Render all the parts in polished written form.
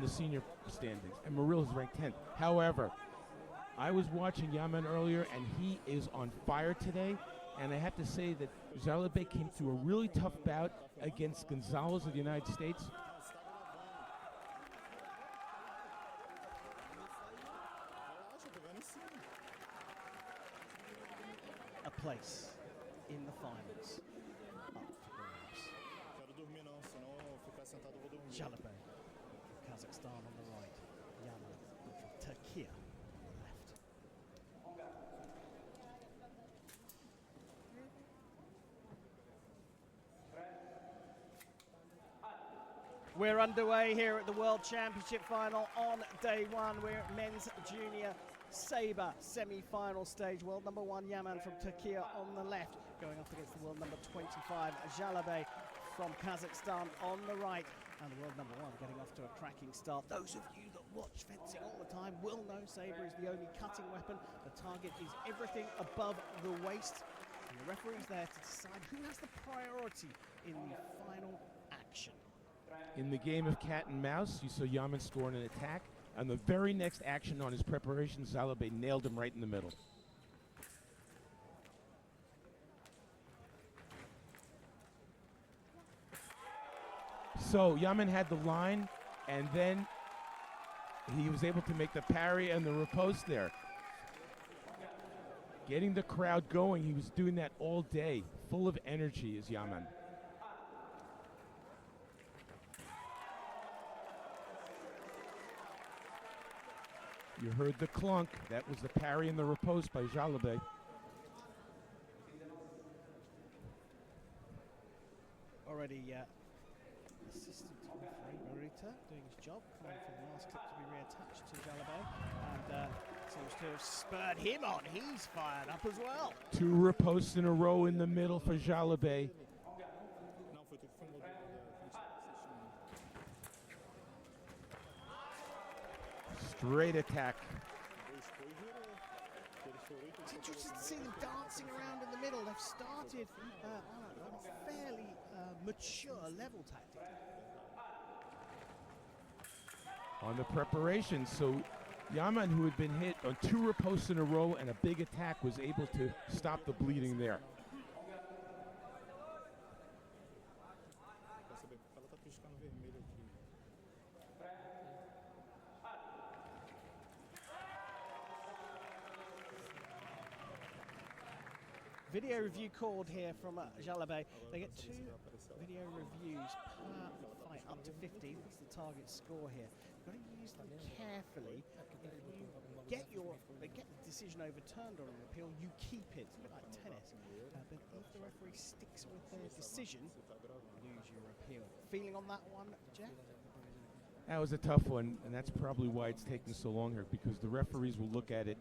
the senior standings, and Muril is ranked 10th. However, I was watching Yaman earlier, and he is on fire today. And I have to say that Zhailybay came through a really tough bout against Gonzalez of the United States. A place in the finals up for grabs. Zhailybay from Kazakhstan on the right, Yaman from Turkey on the left. We're underway here at the World Championship final on day one. We're at men's junior SABRE semi-final stage. World number 1 Yaman from Turkey on the left, going up against the world number 25 Zhailybay from Kazakhstan on the right. And the world number 1 getting off to a cracking start. Those of you that watch fencing all the time will know SABRE is the only cutting weapon. The target is everything above the waist. And the referee's there to decide who has the priority in the final action. In the game of cat and mouse, you saw Yaman scoring an attack. And the very next action on his preparation, Zhailybay nailed him right in the middle. So Yaman had the line, and then he was able to make the parry and the riposte there. Getting the crowd going, he was doing that all day. Full of energy is Yaman. You heard the clunk. That was the parry and the riposte by Zhailybay. Already assistant referee Marita doing his job, trying for the last clip to be reattached to Zhailybay, and seems to have spurred him on. He's fired up as well. 2 ripostes in a row in the middle for Zhailybay. Straight attack. It's interesting to see them dancing around in the middle. They've started on a fairly mature level tactically. On the preparation, so Yaman, who had been hit on 2 ripostes in a row and a big attack, was able to stop the bleeding there. Video review called here from Zhailybay. They get 2 video reviews per fight, up to 50. That's the target score here. You've got to use them carefully. If you get the decision overturned on an appeal, you keep it. It's a bit like tennis. But if the referee sticks with their decision, you lose your appeal. Feeling on that one, Jeff? That was a tough one, and that's probably why it's taking so long here, because the referees will look at it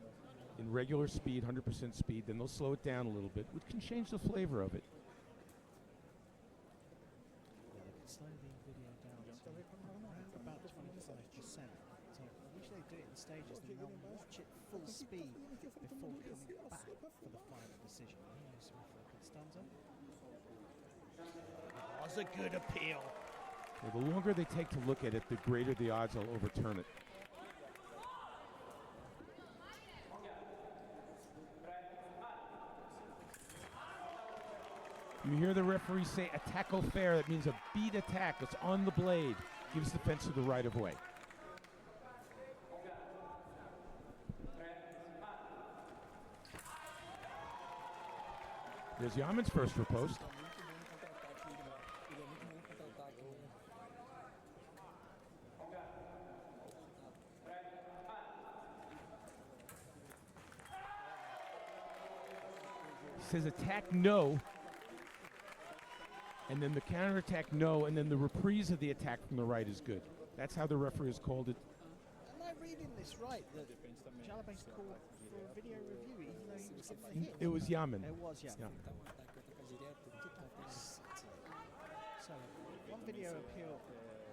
in regular speed, 100% speed, then they'll slow it down a little bit, which can change the flavor of it. Yeah, they can slow the video down to around about 25%. So usually they do it in stages, then they'll watch it full speed before coming back for the final decision. Here's Furkan Stanza. That was a good appeal. Well, the longer they take to look at it, the greater the odds they'll overturn it. You hear the referee say attack-o fair. That means a beat attack that's on the blade. Gives the fencer the right of way. There's Yaman's first riposte. Says attack no. And then the counterattack, no, and then the reprise of the attack from the right is good. That's how the referee has called it. Am I reading this right, that Zhailybay's called for a video review, even though he was hit the hit? It was Yaman. It was Yaman. Yeah. So, one video appeal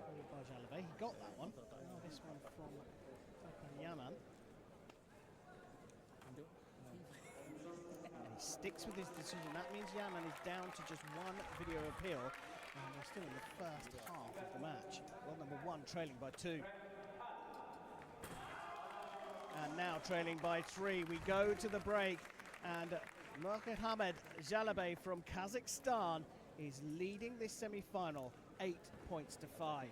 called by Zhailybay. He got that one. Now this one from Furkan Yaman. And he sticks with his decision. That means Yaman is down to just 1 video appeal. And we're still in the first half of the match. World number 1 trailing by 2. And now trailing by 3. We go to the break, and Nurmukhammed Zhailybay from Kazakhstan is leading this semi-final 8 points to 5.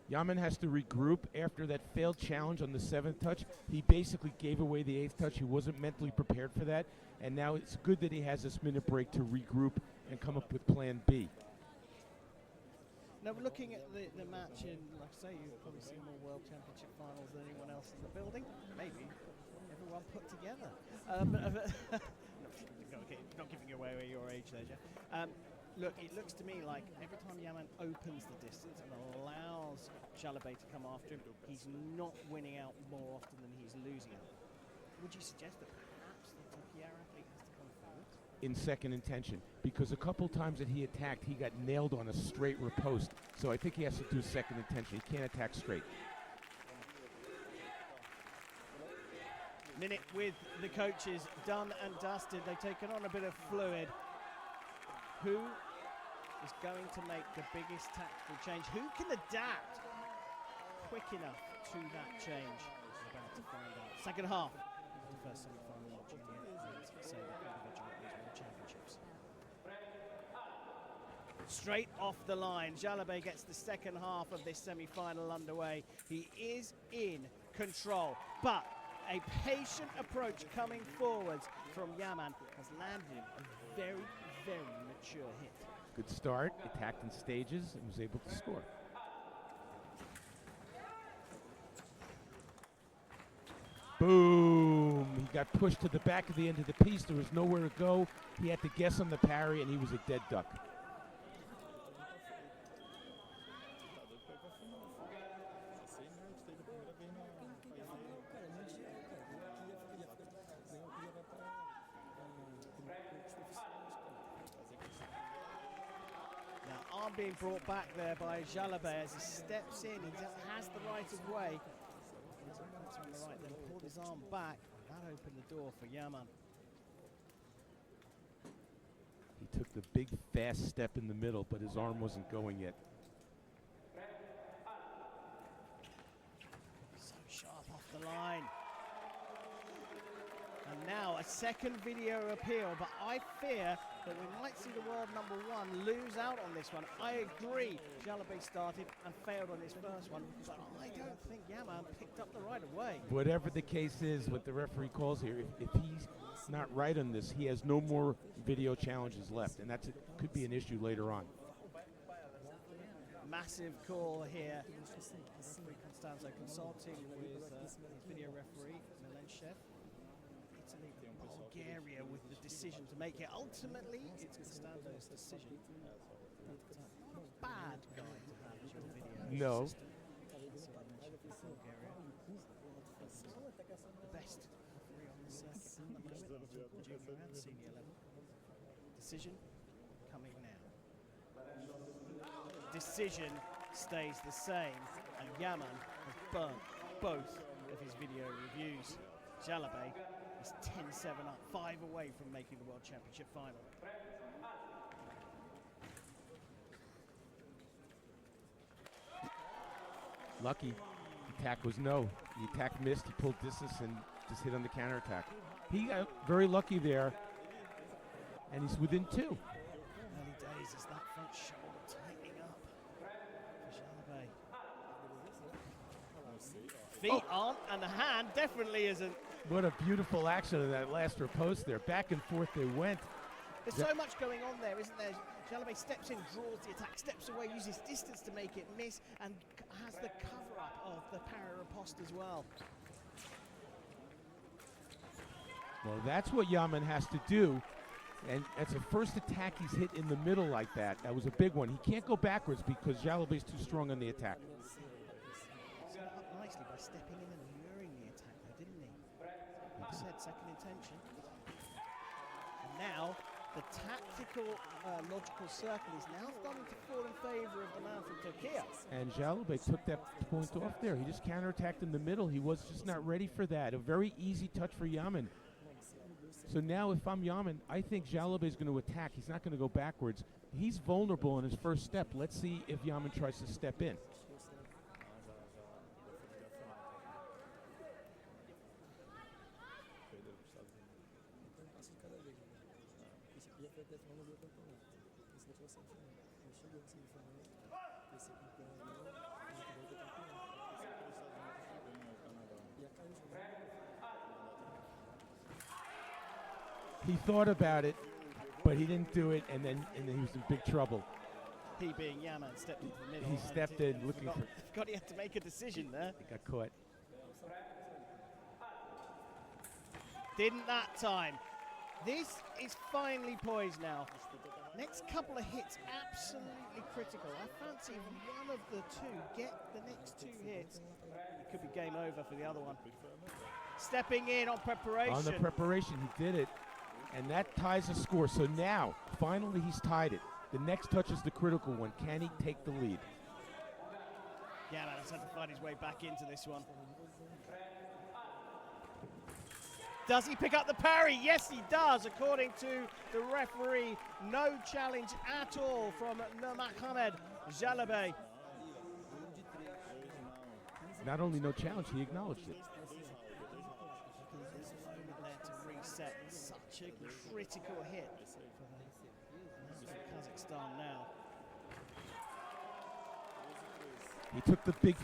Yaman has to regroup after that failed challenge on the 7th touch. He basically gave away the 8th touch. He wasn't mentally prepared for that. And now it's good that he has this minute break to regroup and come up with plan B. Now, looking at the match, in, like I say, you've probably seen more World Championship finals than anyone else in the building. Maybe everyone put together. Not giving away your age there, Jeff. Look, it looks to me like every time Yaman opens the distance and allows Zhailybay to come after him, he's not winning out more often than he's losing out. Would you suggest that perhaps the Turkey athlete has to come forward? In second intention, because a couple times that he attacked, he got nailed on a straight riposte. So I think he has to do second intention. He can't attack straight. Minute with the coaches done and dusted. They've taken on a bit of fluid. Who is going to make the biggest tactical change? Who can adapt quick enough to that change? We're about to find out. Second half of the first semi-final of Junior and SABRE individual World Championships. Straight off the line, Zhailybay gets the second half of this semi-final underway. He is in control, but a patient approach coming forwards from Yaman has landed him a very, very mature hit. Good start, attacked in stages, and was able to score. Boom! He got pushed to the back of the end of the piece. There was nowhere to go. He had to guess on the parry, and he was a dead duck. Arm being brought back there by Zhailybay as he steps in. He has the right of way. He's on the right, then pulled his arm back. That opened the door for Yaman. He took the big, fast step in the middle, but his arm wasn't going yet. So sharp off the line. And now a second video appeal, but I fear that we might see the world #1 lose out on this one. I agree, Zhailybay started and failed on his first one, but I don't think Yaman picked up the right of way. Whatever the case is, what the referee calls here, if he's not right on this, he has no more video challenges left, and that could be an issue later on. Massive call here. Referee Constanzo consulting with his video referee, Milenchev. Italy and Bulgaria with the decision to make it. Ultimately, it's Constanzo's decision. Not a bad guy to have as your video No. assistant. The best referee on the circuit at the moment, junior and senior level. Decision coming now. Decision stays the same, and Yaman has burnt both of his video reviews. Zhailybay is 10-7 up, 5 away from making the World Championship final. Lucky. The attack was no. The attack missed, he pulled distance and just hit on the counterattack. He got very lucky there, and he's within 2. Early days as that front shoulder tightening up for Zhailybay. Feet aren't, and the hand definitely isn't. What a beautiful action in that last riposte there. Back and forth they went. There's so much going on there, isn't there? Zhailybay steps in, draws the attack, steps away, uses distance to make it miss, and has the cover-up of the parry riposte as well. Well, that's what Yaman has to do. And that's the first attack he's hit in the middle like that. That was a big one. He can't go backwards because Zhailybay's too strong on the attack. Set up nicely by stepping in and luring the attack there, didn't he? Like I said, second intention. And now, the tactical, logical circle is now starting to fall in favor of the man from Turkey. And Zhailybay took that point off there. He just counterattacked in the middle. He was just not ready for that. A very easy touch for Yaman. So now if I'm Yaman, I think Zhailybay is going to attack. He's not going to go backwards. He's vulnerable in his first step. Let's see if Yaman tries to step in. He thought about it, but he didn't do it, and then he was in big trouble. He being Yaman stepped into the middle. He stepped in looking for. Forgot he had to make a decision there. He got caught. Didn't that time. This is finely poised now. Next couple of hits, absolutely critical. I fancy one of the two get the next two hits. It could be game over for the other one. Stepping in on preparation. On the preparation, he did it. And that ties the score. So now, finally, he's tied it. The next touch is the critical one. Can he take the lead? Yaman has had to find his way back into this one. Does he pick up the parry? Yes, he does. According to the referee, no challenge at all from Nurmukhammed ZHAILYBAY. Not only no challenge, he acknowledged it. There to reset. Such a critical hit for Kazakhstan now. He took the big,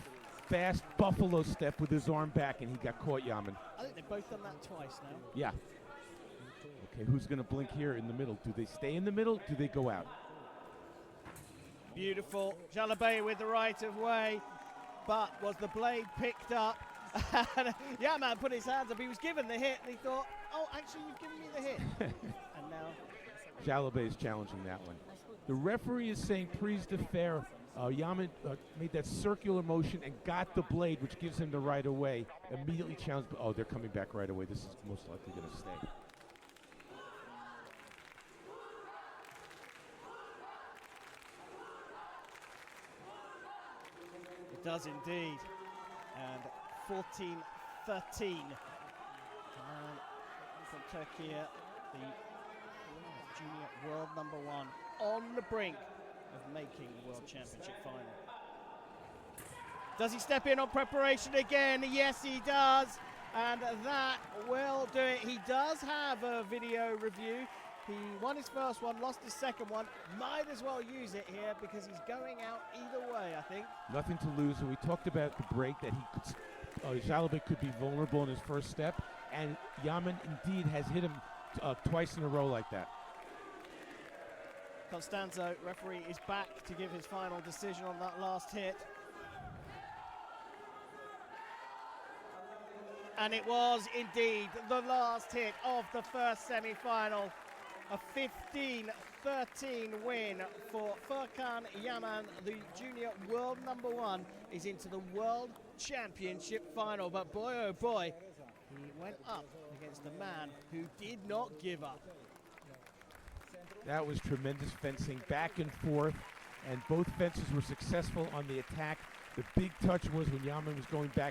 fast buffalo step with his arm back, and he got caught, Yaman. I think they've both done that twice now. Yeah. Okay, who's going to blink here in the middle? Do they stay in the middle? Do they go out? Beautiful. ZHAILYBAY with the right of way, but was the blade picked up? Yaman put his hands up. He was given the hit, and he thought, oh, actually, you've given me the hit. And now ZHAILYBAY is challenging that one. The referee is saying prise de fer. Yaman made that circular motion and got the blade, which gives him the right of way. Immediately challenged. Oh, they're coming back right away. This is most likely going to stay. It does indeed. And 14-13. From Turkey, the junior world #1 on the brink of making the World Championship final. Does he step in on preparation again? Yes, he does. And that will do it. He does have a video review. He won his first one, lost his second one. Might as well use it here because he's going out either way, I think. Nothing to lose. And we talked about the break that he could, ZHAILYBAY could be vulnerable in his first step. And Yaman indeed has hit him twice in a row like that. Constanzo, referee, is back to give his final decision on that last hit. And it was indeed the last hit of the first semi-final. A 15-13 win for Furkan Yaman, the junior world #1, is into the World Championship final. But boy, oh boy, he went up against a man who did not give up. That was tremendous fencing, back and forth, and both fences were successful on the attack. The big touch was when Yaman was going back